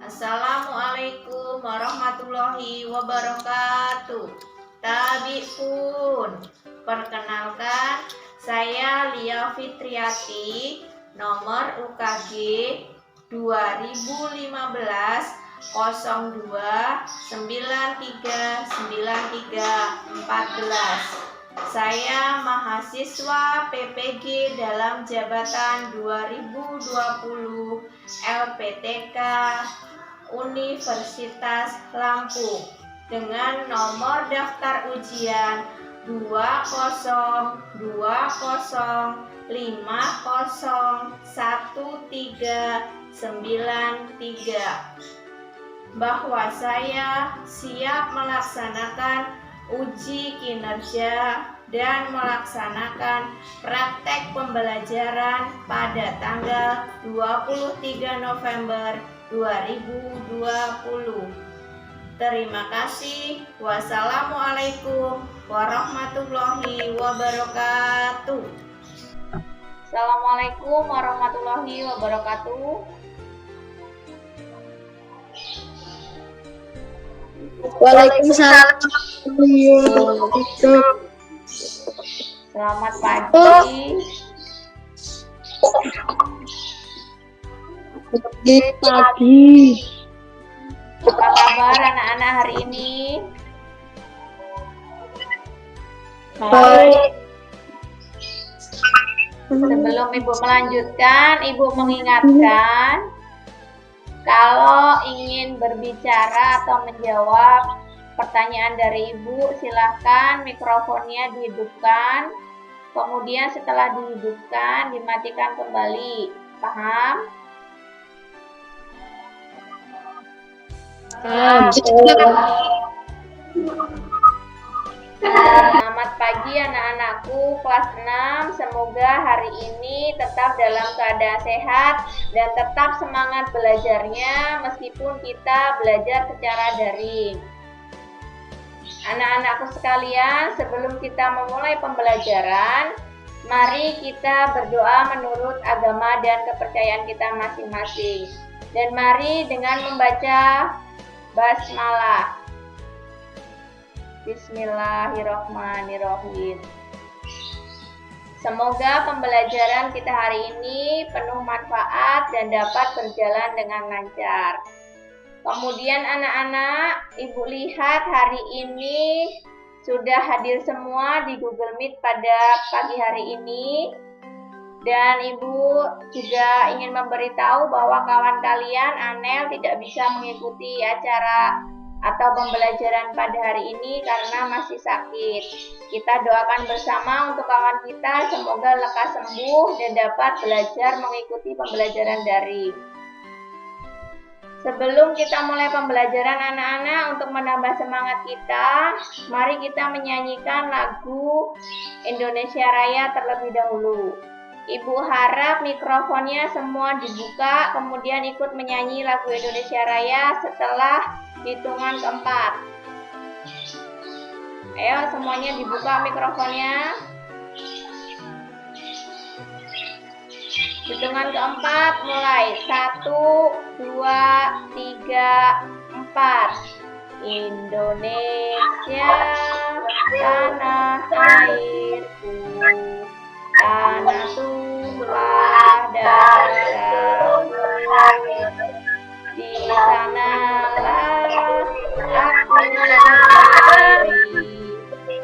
Assalamualaikum warahmatullahi wabarakatuh. Tabi'un. Perkenalkan, saya Lia Fitriati, nomor UKG 2015 02 93 Saya mahasiswa PPG dalam jabatan 2020 LPTK Universitas Lampung dengan nomor daftar ujian 20205011393 bahwa saya siap melaksanakan uji kinerja dan melaksanakan praktek pembelajaran pada tanggal 23 November 2020. Terima kasih. Wassalamualaikum warahmatullahi wabarakatuh. Assalamualaikum warahmatullahi wabarakatuh. Waalaikumsalam. Selamat pagi. Pagi. Apa kabar anak-anak hari ini? Baik. Sebelum Ibu melanjutkan, Ibu mengingatkan kalau ingin berbicara atau menjawab pertanyaan dari Ibu, silahkan mikrofonnya dihidupkan. Kemudian setelah dihidupkan, dimatikan kembali. Paham? Selamat pagi anak-anakku kelas 6. Semoga hari ini tetap dalam keadaan sehat dan tetap semangat belajarnya meskipun kita belajar secara daring. Anak-anakku sekalian, sebelum kita memulai pembelajaran, mari kita berdoa menurut agama dan kepercayaan kita masing-masing. Dan mari dengan membaca basmalah. Bismillahirrahmanirrahim. Semoga pembelajaran kita hari ini penuh manfaat dan dapat berjalan dengan lancar. Kemudian anak-anak, Ibu lihat hari ini sudah hadir semua di Google Meet pada pagi hari ini. Dan Ibu juga ingin memberitahu bahwa kawan kalian, Anel, tidak bisa mengikuti acara atau pembelajaran pada hari ini karena masih sakit. Kita doakan bersama untuk kawan kita semoga lekas sembuh dan dapat belajar mengikuti pembelajaran daring. Sebelum kita mulai pembelajaran anak-anak, untuk menambah semangat kita, mari kita menyanyikan lagu Indonesia Raya terlebih dahulu. Ibu harap mikrofonnya semua dibuka, kemudian ikut menyanyi lagu Indonesia Raya setelah hitungan keempat. Ayo semuanya dibuka mikrofonnya. Hitungan keempat mulai. 1, 2, 3, 4. Indonesia tanah airku, tanah tumpah darahku, di sanalah aku lahir,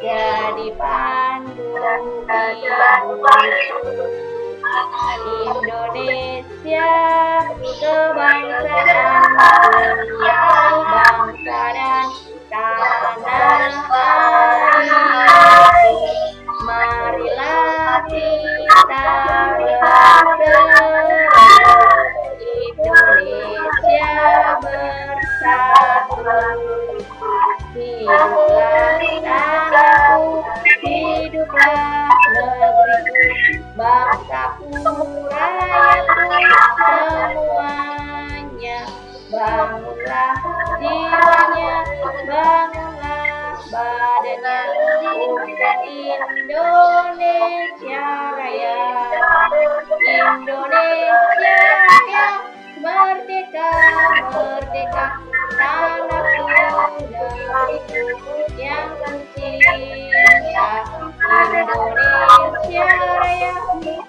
jadi pandu hidupku. Indonesia kebangsaanku, bangsa dan tanah airku. Marilah kita berseru, Indonesia bersatu. Hiduplah tanahku, hiduplah negeriku, bangsaku, rakyatku semuanya. Bangunlah jiwanya, bangunlah badannya, untuk Indonesia Raya. Indonesia Raya Merdeka, merdeka, tanahku, negeriku yang kucinta. Indonesia Raya,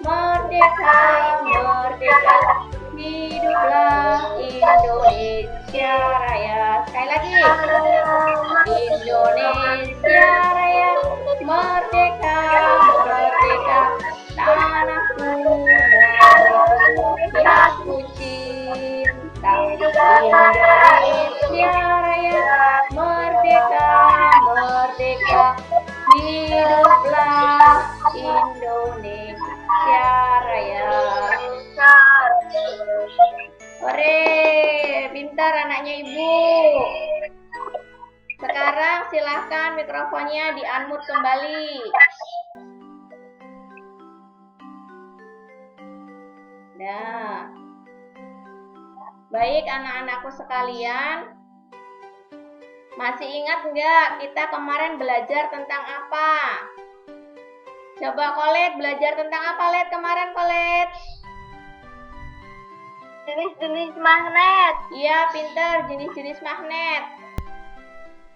merdeka, merdeka, hiduplah Indonesia Raya. Sekali lagi. Indonesia Raya, merdeka, merdeka, tanahku, negeriku yang kucinta. Indonesia Raya, merdeka, merdeka, hiduplah Indonesia Raya. Ore, pintar anaknya ibu. Sekarang silahkan mikrofonnya di-unmute kembali. Nah, baik anak-anakku sekalian, masih ingat nggak kita kemarin belajar tentang apa? Coba Kolet, belajar tentang apa Let kemarin Kolet? Jenis-jenis magnet. Iya, pinter, jenis-jenis magnet.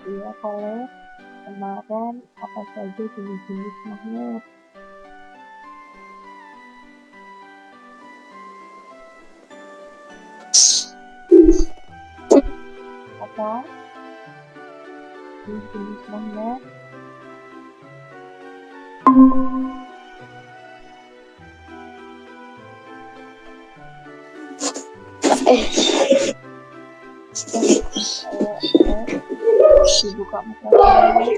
Iya, kalau kemarin apa saja jenis-jenis magnet? Apa? Jenis-jenis magnet? Dibuka mikrofonnya.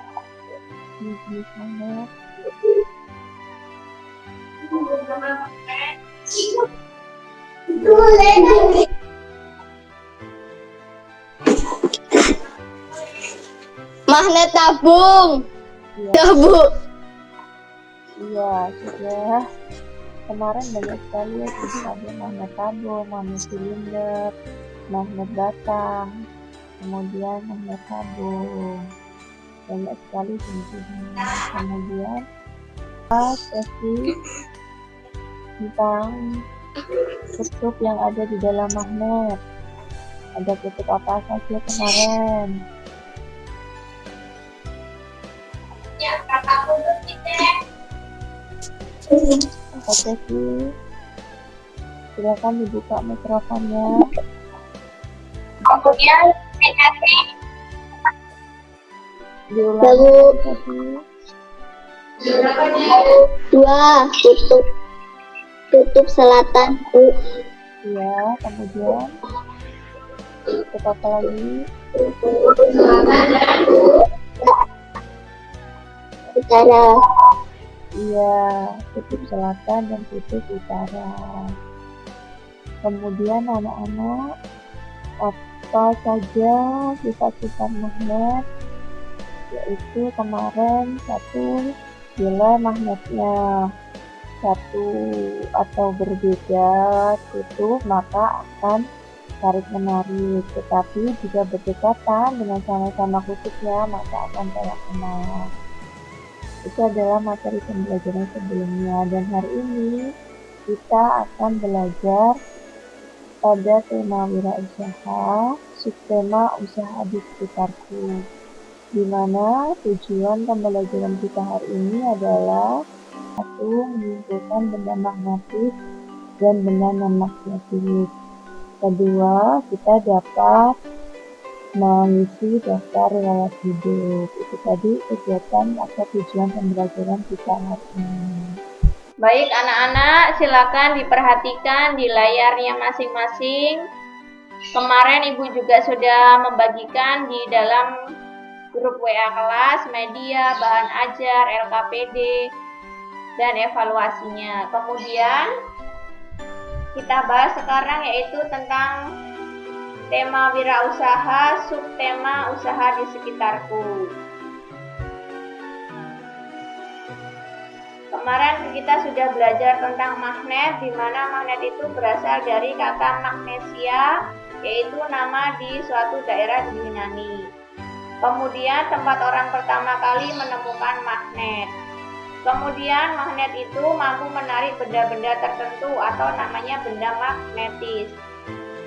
Jenis magnet. Magnet tabung. Iya, Tabung. iya, sudah. Kemarin banyak sekali ya, jadi ada magnet tabung, magnet silinder, magnet batang, kemudian magnet tabung. Banyak sekali jenisnya. Kemudian sesi tentang kutub yang ada di dalam magnet. Ada kutub apa saja kemarin? Apa sesi? Silakan dibuka mikrofonnya. Kemudian Diulangi sesi. dua kutub selatan Iya, kemudian kutub apa lagi? utara. Iya, kutub selatan dan kutub utara. Kemudian anak-anak, apa saja sifat-sifat magnet? Yaitu kemarin satu, bila magnetnya satu atau berbeda kutub maka akan tarik menarik, tetapi jika berdekatan dengan sama-sama kutubnya maka akan tolak menolak. Itu adalah materi pembelajaran sebelumnya, dan hari ini kita akan belajar pada tema wirausaha, subtema usaha di sekitarku, di mana tujuan pembelajaran kita hari ini adalah satu, menyimpulkan benda magnetis dan benda non-magnetis. Kedua, kita dapat mengisi daftar riwayat hidup. Itu tadi kegiatan atau tujuan pembelajaran kita hari ini. Baik anak-anak, silakan diperhatikan di layarnya masing-masing. Kemarin Ibu juga sudah membagikan di dalam grup WA kelas, media, bahan ajar, LKPD, dan evaluasinya. Kemudian kita bahas sekarang yaitu tentang tema wirausaha, subtema usaha di sekitarku. Kemarin kita sudah belajar tentang magnet, di mana magnet itu berasal dari kata magnesia, yaitu nama di suatu daerah di Yunani. Kemudian tempat orang pertama kali menemukan magnet. Kemudian magnet itu mampu menarik benda-benda tertentu atau namanya benda magnetis.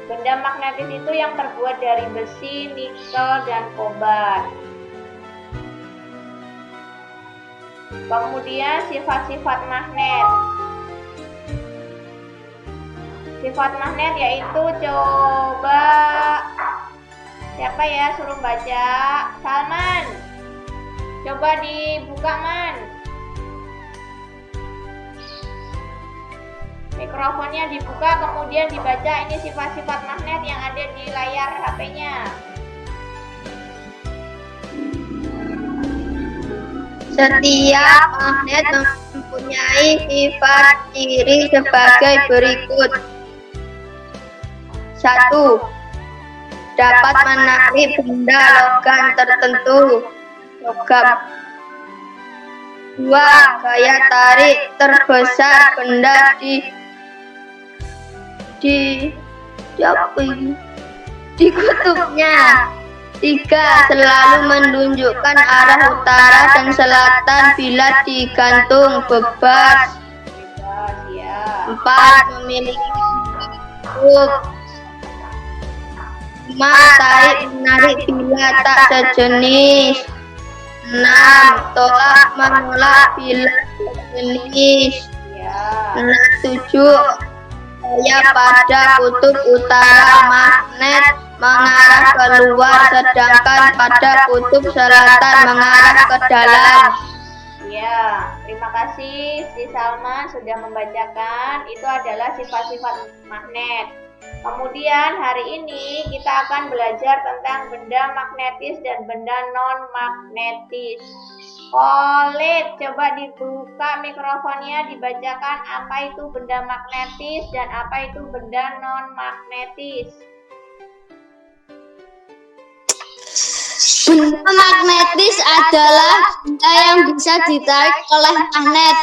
Benda magnetis itu yang terbuat dari besi, nikel, dan kobalt. Kemudian sifat-sifat magnet. Sifat magnet yaitu, coba siapa ya suruh baca? Salman. Coba dibuka, Man. Mikrofonnya dibuka, kemudian dibaca ini sifat-sifat magnet yang ada di layar HP-nya. Setiap magnet mempunyai sifat ciri sebagai berikut. 1. Dapat menarik benda logam tertentu. Logam. 2. Gaya tarik terbesar benda di kutubnya. 3. Selalu menunjukkan arah utara dan selatan bila digantung bebas. Ya. 4. Memiliki kutub. 5. Tarik menarik bila tak sejenis. 6. Tolak menolak bila sejenis. Ya. 7. Gaya pada kutub utara magnet mengarah keluar, sedangkan pada kutub selatan mengarah ke dalam. Ya, terima kasih si Salman sudah membacakan. Itu adalah sifat-sifat magnet. Kemudian hari ini kita akan belajar tentang benda magnetis dan benda non-magnetis. Khalid, coba dibuka mikrofonnya, dibacakan apa itu benda magnetis dan apa itu benda non-magnetis. Benda magnetis adalah benda yang bisa ditarik oleh magnet.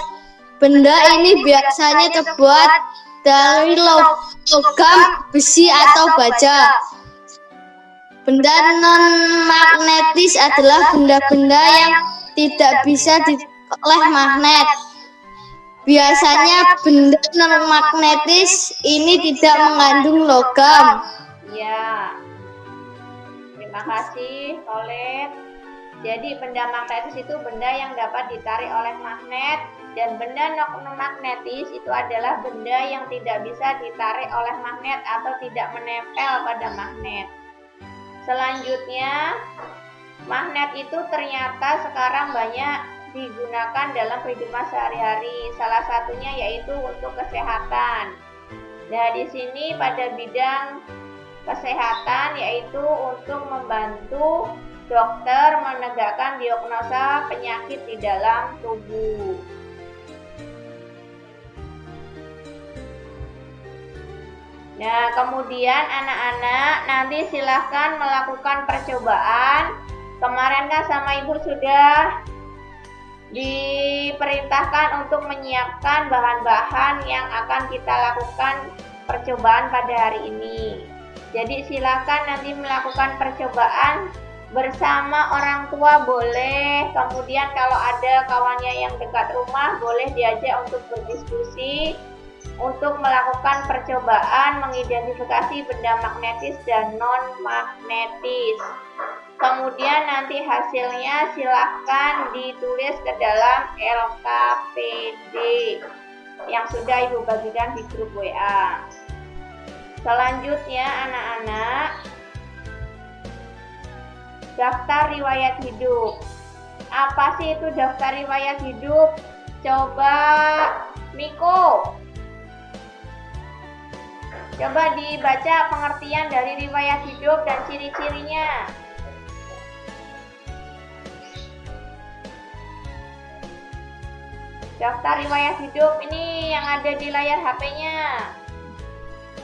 Benda ini biasanya terbuat dari logam, besi, atau baja. Benda non-magnetis adalah benda-benda yang tidak bisa ditarik oleh magnet. Biasanya benda non-magnetis ini tidak mengandung logam. Ya. Terima kasih, Khalid. Jadi benda magnetis itu benda yang dapat ditarik oleh magnet, dan benda non-magnetis itu adalah benda yang tidak bisa ditarik oleh magnet atau tidak menempel pada magnet. Selanjutnya, magnet itu ternyata sekarang banyak digunakan dalam kehidupan sehari-hari. Salah satunya yaitu untuk kesehatan. Nah, di sini pada bidang kesehatan yaitu untuk membantu dokter menegakkan diagnosa penyakit di dalam tubuh. Nah, kemudian anak-anak nanti silahkan melakukan percobaan. Kemarin kan sama Ibu sudah diperintahkan untuk menyiapkan bahan-bahan yang akan kita lakukan percobaan pada hari ini. Jadi silakan nanti melakukan percobaan bersama orang tua boleh, kemudian kalau ada kawannya yang dekat rumah boleh diajak untuk berdiskusi, untuk melakukan percobaan mengidentifikasi benda magnetis dan non-magnetis. Kemudian nanti hasilnya silahkan ditulis ke dalam LKPD yang sudah Ibu bagikan di grup WA. Selanjutnya anak-anak, daftar riwayat hidup. Apa sih itu daftar riwayat hidup? Coba Miko, coba dibaca pengertian dari riwayat hidup dan ciri-cirinya. Daftar riwayat hidup ini yang ada di layar HP-nya.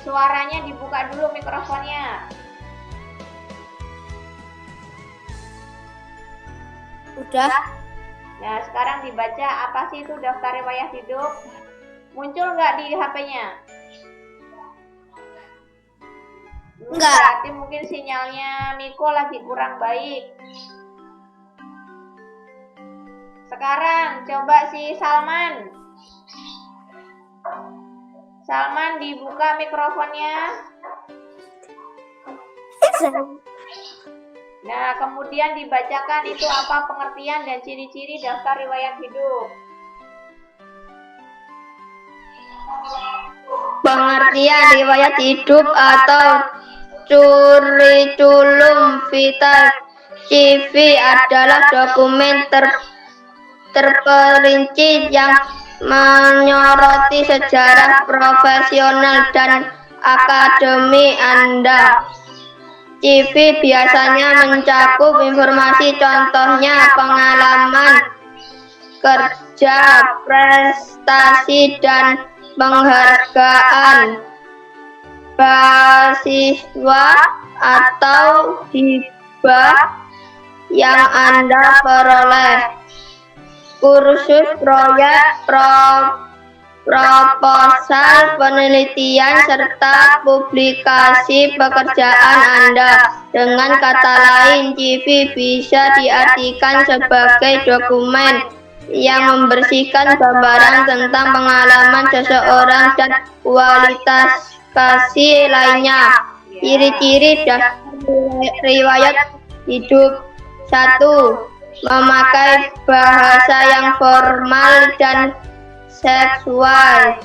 Suaranya dibuka dulu mikrofonnya. Udah. Nah, sekarang dibaca apa sih itu daftar riwayat hidup? Muncul nggak di HP-nya? Enggak. Berarti mungkin sinyalnya Miko lagi kurang baik. Sekarang coba si Salman. Salman dibuka mikrofonnya. Nah, kemudian dibacakan itu apa pengertian dan ciri-ciri daftar riwayat hidup. Pengertian riwayat hidup atau curriculum vitae CV adalah dokumen terperinci yang menyoroti sejarah profesional dan akademi Anda. CV biasanya mencakup informasi contohnya pengalaman kerja, prestasi, dan penghargaan, beasiswa atau hibah yang Anda peroleh, kursus, proyek, proposal, penelitian, serta publikasi pekerjaan Anda. Dengan kata lain, CV bisa diartikan sebagai dokumen yang membersihkan gambaran tentang pengalaman seseorang dan kualifikasi lainnya. Ciri-ciri daftar riwayat hidup. 1. Memakai bahasa yang formal dan seksual.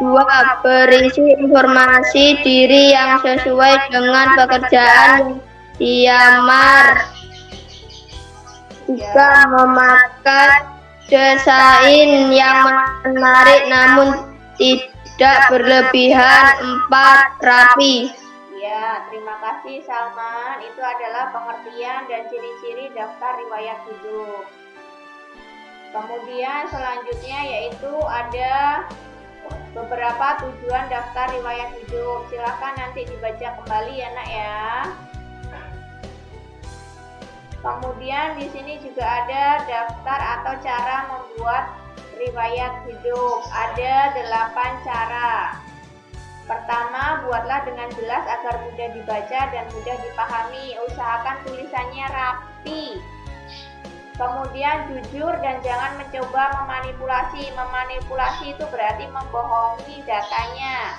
2. Berisi informasi diri yang sesuai dengan pekerjaan yang dilamar. 3. Memakai desain yang menarik namun tidak berlebihan. 4. Rapi. Ya, terima kasih Salman. Itu adalah pengertian dan ciri-ciri daftar riwayat hidup. Kemudian selanjutnya yaitu ada beberapa tujuan daftar riwayat hidup. Silakan nanti dibaca kembali ya nak ya. Kemudian di sini juga ada daftar atau cara membuat riwayat hidup. Ada 8 cara. Pertama, buatlah dengan jelas agar mudah dibaca dan mudah dipahami. Usahakan tulisannya rapi. Kemudian jujur dan jangan mencoba memanipulasi. Memanipulasi itu berarti membohongi datanya.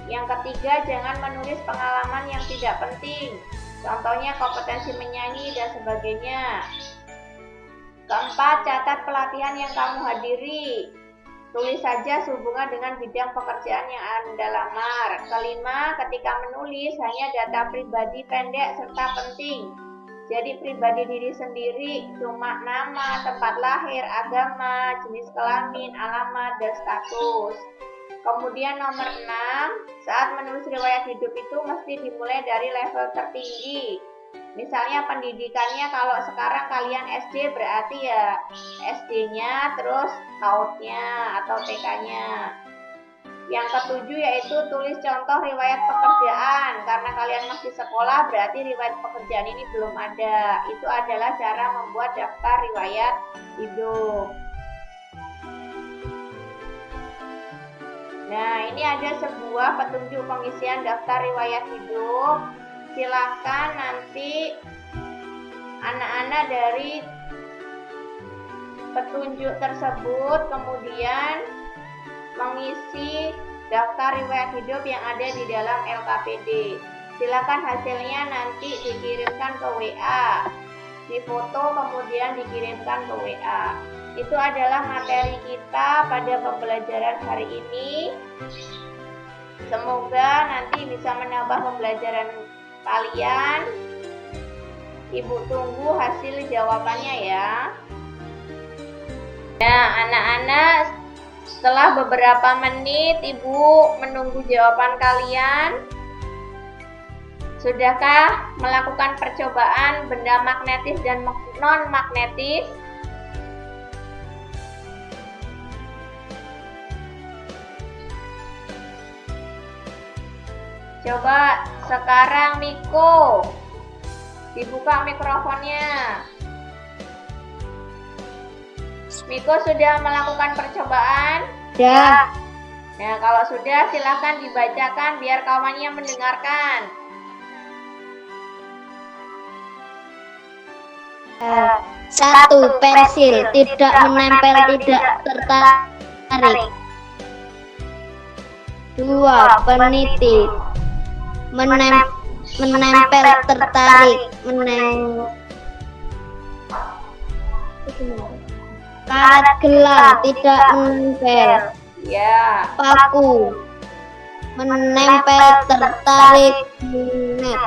Yang ketiga, jangan menulis pengalaman yang tidak penting. Contohnya kompetensi menyanyi dan sebagainya. Keempat, catat pelatihan yang kamu hadiri. Tulis saja sehubungan dengan bidang pekerjaan yang Anda lamar. Kelima, ketika menulis hanya data pribadi pendek serta penting. Jadi pribadi diri sendiri cuma nama, tempat lahir, agama, jenis kelamin, alamat, dan status. Kemudian nomor 6, saat menulis riwayat hidup itu mesti dimulai dari level tertinggi. Misalnya pendidikannya kalau sekarang kalian SD berarti ya SD-nya terus PAUD-nya atau TK-nya. Yang ketujuh yaitu tulis contoh riwayat pekerjaan. Karena kalian masih sekolah berarti riwayat pekerjaan ini belum ada. Itu adalah cara membuat daftar riwayat hidup. Nah, ini ada sebuah petunjuk pengisian daftar riwayat hidup. Silakan nanti anak-anak dari petunjuk tersebut kemudian mengisi daftar riwayat hidup yang ada di dalam LKPD. Silakan hasilnya nanti dikirimkan ke WA, difoto kemudian dikirimkan ke WA. Itu adalah materi kita pada pembelajaran hari ini. Semoga nanti bisa menambah pembelajaran kalian. Ibu tunggu hasil jawabannya ya. Nah, anak-anak, setelah beberapa menit Ibu menunggu jawaban kalian. Sudahkah melakukan percobaan benda magnetis dan non-magnetis? Coba sekarang Miko, dibuka mikrofonnya. Miko sudah melakukan percobaan? Ya. Nah, kalau sudah silahkan dibacakan biar kawannya mendengarkan. Satu, pensil tidak menempel, tidak tertarik. 2. Peniti menempel, tertarik, karet gelang, tidak menempel, Ya. paku, menempel, tertarik, magnet,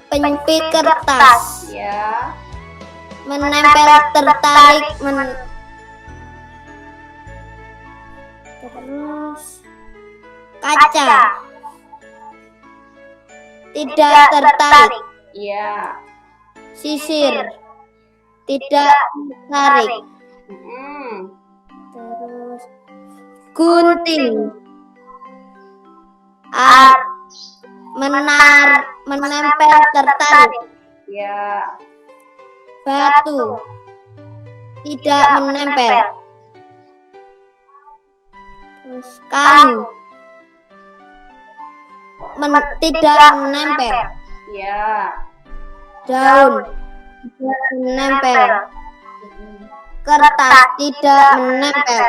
penyempit kertas, Ya. menempel, tertarik, terus kaca, tidak tertarik, Ya. sisir, tidak tertarik, Mm-mm. terus gunting, menempel, tertarik, Ya. batu, tidak menempel, terus kayu, tidak menempel, Ya. daun, tidak menempel, Mm-mm. kertas, tidak menempel.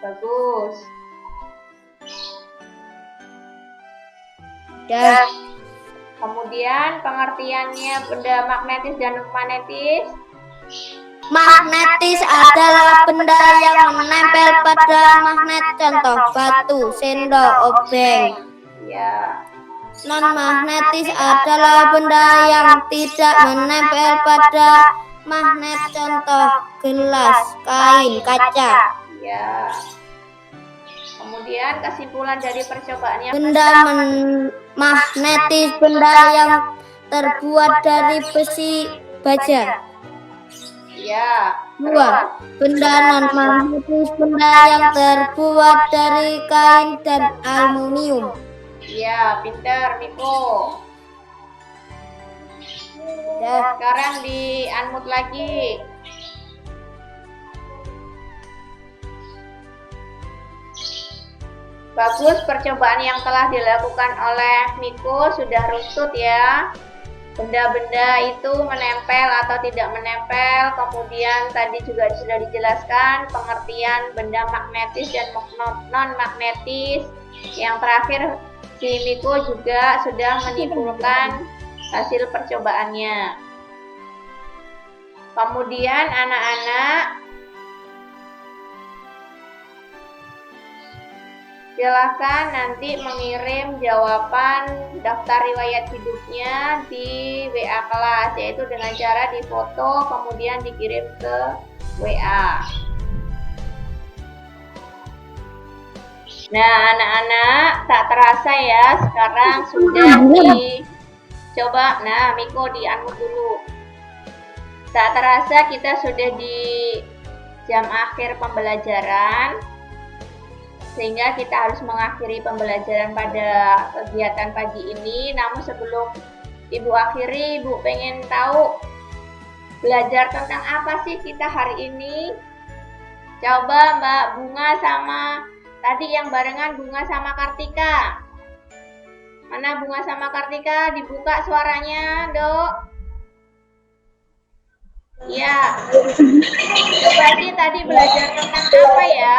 Bagus. Dan Kemudian pengertiannya benda magnetis dan non-magnetis. magnetis adalah benda yang menempel pada magnet, contoh batu, sendok, obeng. Ya. Non-magnetis adalah benda yang tidak menempel pada magnet, contoh gelas, kain, kaca. Ya. Kemudian kesimpulan dari percobaannya. Benda magnetis benda yang terbuat dari besi, baja. Ya. Dua, benda non-magnetis benda yang terbuat dari kain dan aluminium. Ya, pinter Miko. Ya. Sekarang di unmute lagi. Bagus, percobaan yang telah dilakukan oleh Miko sudah runtut ya. Benda-benda itu menempel atau tidak menempel. Kemudian tadi juga sudah dijelaskan pengertian benda magnetis dan non-magnetis. Yang terakhir si Miko juga sudah menyimpulkan hasil percobaannya. Kemudian anak-anak silakan nanti mengirim jawaban daftar riwayat hidupnya di WA kelas, yaitu dengan cara difoto kemudian dikirim ke WA. Nah, anak-anak, tak terasa ya, sekarang sudah dicoba. Nah, Miko di unmute dulu. Tak terasa kita sudah di jam akhir pembelajaran, sehingga kita harus mengakhiri pembelajaran pada kegiatan pagi ini. Namun sebelum Ibu akhiri, Ibu pengen tahu belajar tentang apa sih kita hari ini? Coba Mbak Bunga sama tadi yang barengan Bunga sama Kartika. Mana Bunga sama Kartika? Dibuka suaranya, Dok. Ya. Coba sih tadi belajar tentang apa ya?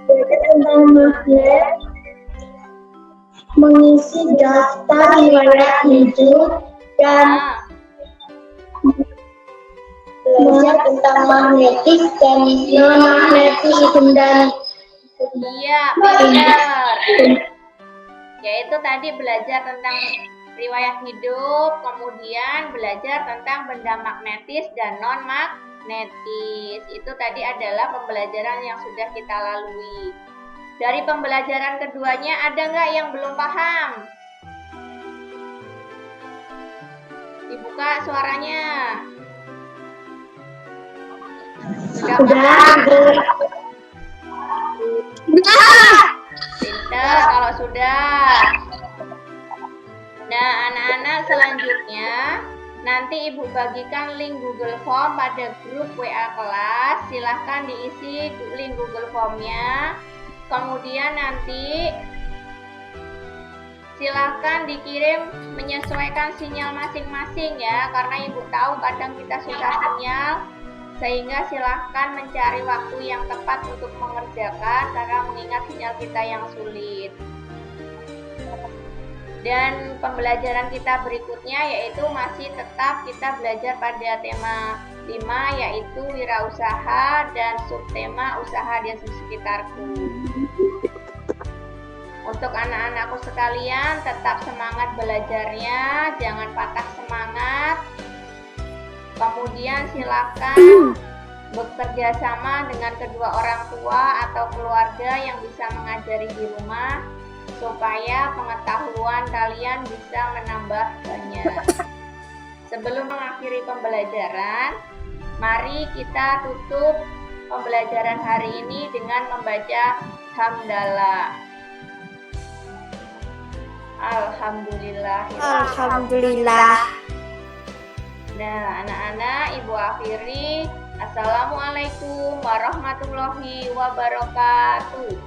Tentang magnet, mengisi daftar riwayat hidup, dan Nah, belajar tentang magnetis dan non-magnetis benda. iya, benar. Yaitu tadi belajar tentang riwayat hidup, kemudian belajar tentang benda magnetis dan non-magnetis. Itu tadi adalah pembelajaran yang sudah kita lalui. Dari pembelajaran keduanya ada nggak yang belum paham? Dibuka suaranya. Sudah paham? Pinter kalau sudah. Nah, anak-anak selanjutnya nanti Ibu bagikan link Google Form pada grup WA kelas. Silahkan diisi link Google Formnya. Kemudian nanti silahkan dikirim menyesuaikan sinyal masing-masing ya, karena Ibu tahu kadang kita susah sinyal. Sehingga silahkan mencari waktu yang tepat untuk mengerjakan karena mengingat sinyal kita yang sulit. Dan pembelajaran kita berikutnya yaitu masih tetap kita belajar pada tema 5 yaitu wirausaha dan subtema usaha di sekitarku. Untuk anak-anakku sekalian, tetap semangat belajarnya, jangan patah semangat. Kemudian silakan bekerja sama dengan kedua orang tua atau keluarga yang bisa mengajari di rumah supaya pengetahuan kalian bisa menambah banyak. Sebelum mengakhiri pembelajaran, mari kita tutup pembelajaran hari ini dengan membaca hamdalah. Alhamdulillah. Alhamdulillah. Nah, anak-anak, Ibu akhiri. Assalamualaikum warahmatullahi wabarakatuh.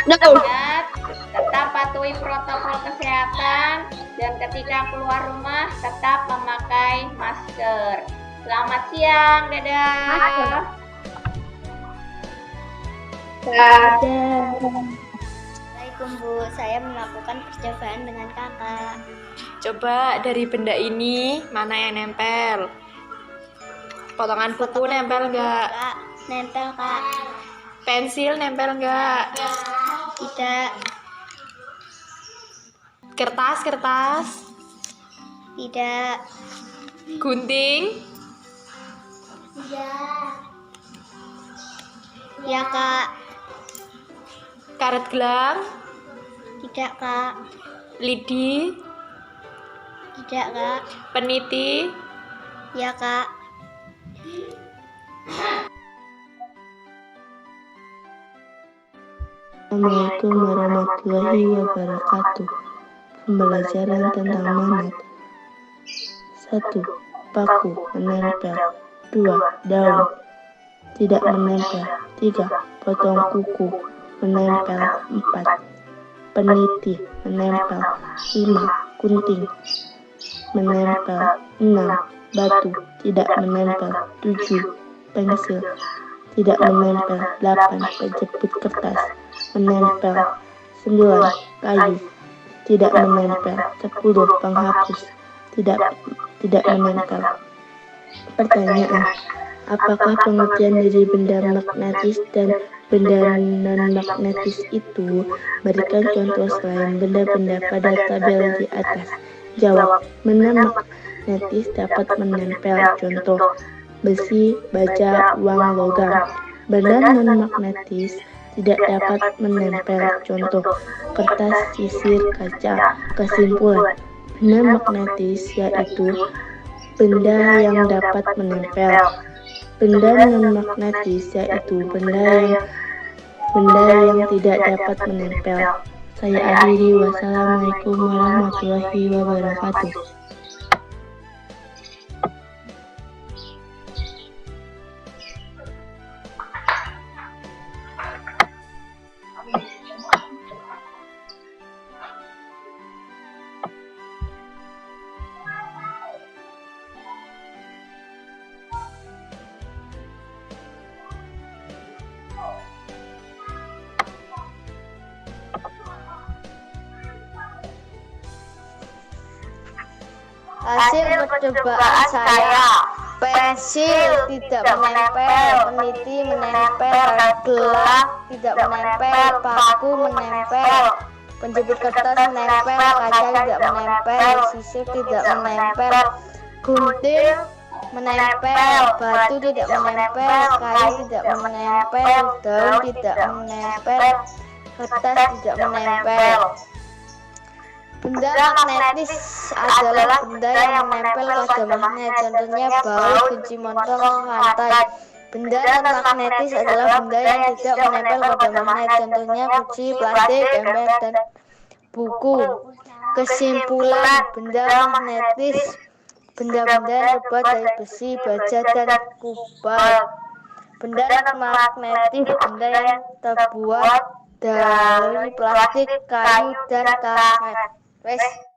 Ingat, tetap patuhi protokol kesehatan dan ketika keluar rumah tetap memakai masker. Selamat siang, dadah. Assalamualaikum Bu, saya melakukan percobaan dengan kakak. Coba dari benda ini mana yang nempel? Potongan buku nempel nggak? Kak, nempel kak. Pensil nempel nggak? Tidak. Kertas? Tidak. Gunting? Tidak. Ya kak. Karet gelang? Tidak kak. Lidi? Tidak kak. Peniti? Ya kak. Assalamualaikum warahmatullahi wabarakatuh. Pembelajaran tentang magnet. 1. Paku menempel. 2. Daun tidak menempel. 3. Potong kuku menempel. 4. Peniti menempel. 5. Gunting menempel. 6. Batu tidak menempel. 7. Pensil tidak menempel. 8. Penjepit kertas menempel. 9. Kayu tidak menempel. 10. Penghapus tidak menempel. Pertanyaan: apakah pengertian dari benda magnetis dan benda non-magnetis itu? Berikan contoh selain benda-benda pada tabel di atas. Jawab: benda magnetis dapat menempel. Contoh: besi, baja, uang, logam. Benda non-magnetis tidak dapat menempel. Contoh: kertas, sisir, kaca. Kesimpulan: benda magnetis yaitu benda yang dapat menempel. Benda non-magnetis yaitu benda yang tidak dapat menempel. Saya akhiri. Wassalamualaikum warahmatullahi wabarakatuh. Hasil percobaan saya: pensil tidak menempel, peniti menempel, gelang tidak menempel, paku menempel, penjepit kertas menempel, kaca tidak menempel, sisir tidak menempel, gunting menempel, batu tidak menempel, kayu tidak menempel, daun tidak menempel, kertas tidak menempel. Benda magnetis adalah benda yang menempel pada magnet, contohnya baut, kunci motor, rantai. Benda non-magnetis adalah benda yang tidak menempel pada magnet, contohnya kunci, plastik, ember, dan buku. Kesimpulan: benda magnetis benda-benda yang terbuat dari besi, baja, dan kubal. Benda non-magnetis benda yang terbuat dari plastik, kayu, dan karet. Wes.